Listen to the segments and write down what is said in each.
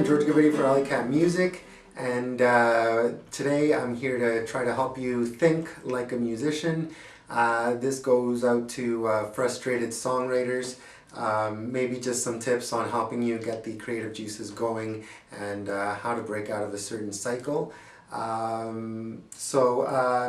George Gabidi for Alley Cat Music, and today I'm here to try to help you think like a musician. This goes out to frustrated songwriters, maybe just some tips on helping you get the creative juices going and how to break out of a certain cycle.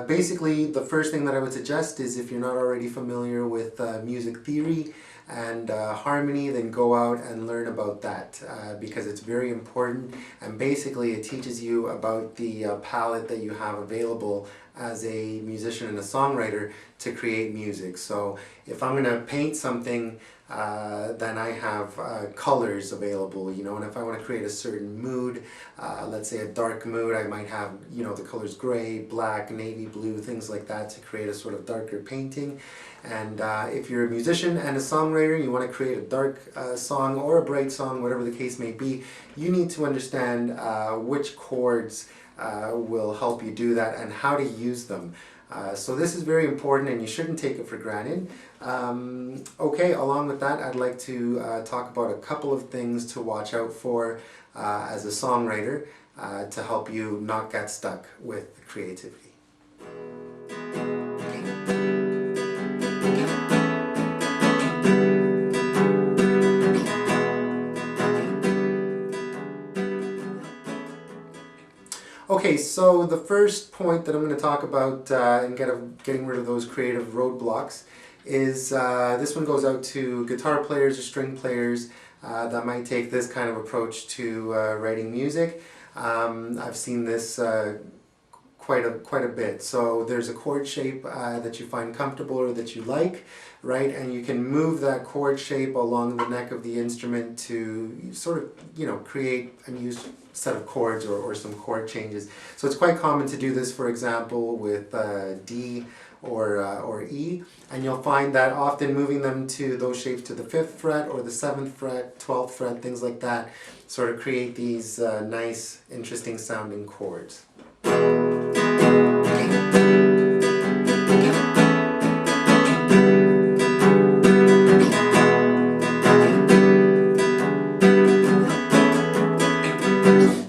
Basically the first thing that I would suggest is, if you're not already familiar with music theory and harmony, then go out and learn about that because it's very important, and basically it teaches you about the palette that you have available as a musician and a songwriter to create music. So if I'm going to paint something, then I have colors available, you know, and if I want to create a certain mood, let's say a dark mood, I might have, you know, the colors gray, black, navy blue, things like that to create a sort of darker painting. And if you're a musician and a songwriter, you want to create a dark song or a bright song, whatever the case may be, you need to understand which chords will help you do that and how to use them. So this is very important, and you shouldn't take it for granted. Okay, along with that, I'd like to talk about a couple of things to watch out for as a songwriter to help you not get stuck with creativity. Okay, so the first point that I'm going to talk about in getting rid of those creative roadblocks is this one goes out to guitar players or string players that might take this kind of approach to writing music. I've seen this quite a bit. So there's a chord shape that you find comfortable or that you like, right? And you can move that chord shape along the neck of the instrument to sort of, you know, create a new set of chords or some chord changes. So it's quite common to do this, for example, with D or E, and you'll find that often moving them to those shapes to the 5th fret or the 7th fret, 12th fret, things like that, sort of create these nice, interesting sounding chords.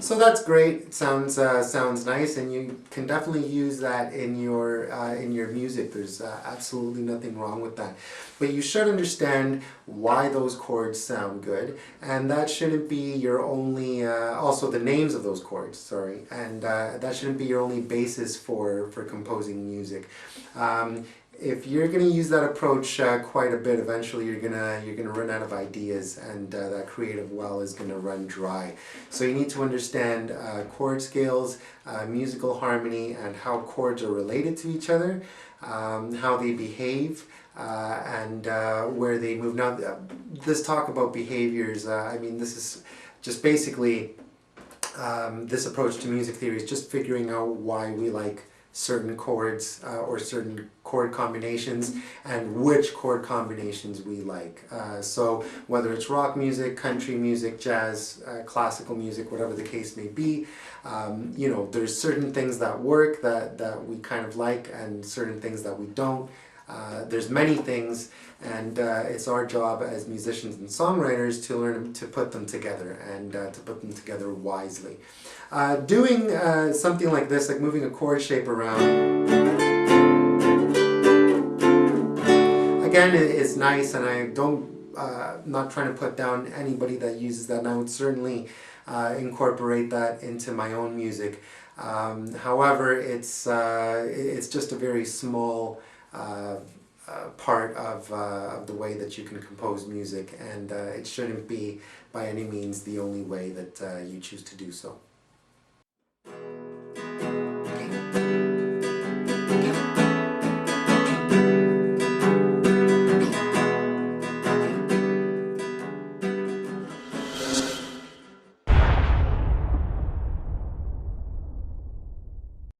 So that's great. It sounds nice, and you can definitely use that in your music. There's absolutely nothing wrong with that. But you should understand why those chords sound good, and that shouldn't be your only. Also, the names of those chords. Sorry, and that shouldn't be your only basis for composing music. If you're going to use that approach quite a bit, eventually you're gonna run out of ideas, and that creative well is going to run dry. So you need to understand chord scales, musical harmony, and how chords are related to each other, how they behave, and where they move. Now, this talk about behaviors, I mean, this is just basically this approach to music theory is just figuring out why we like certain chords or certain chord combinations, and which chord combinations we like. So whether it's rock music, country music, jazz, classical music, whatever the case may be, you know, there's certain things that work that we kind of like, and certain things that we don't. There's many things, and it's our job as musicians and songwriters to learn to put them together, and to put them together wisely. Doing something like this, like moving a chord shape around, again, is nice, and I don't, not trying to put down anybody that uses that, and I would certainly incorporate that into my own music. However, it's just a very small part of the way that you can compose music, and it shouldn't be by any means the only way that you choose to do so.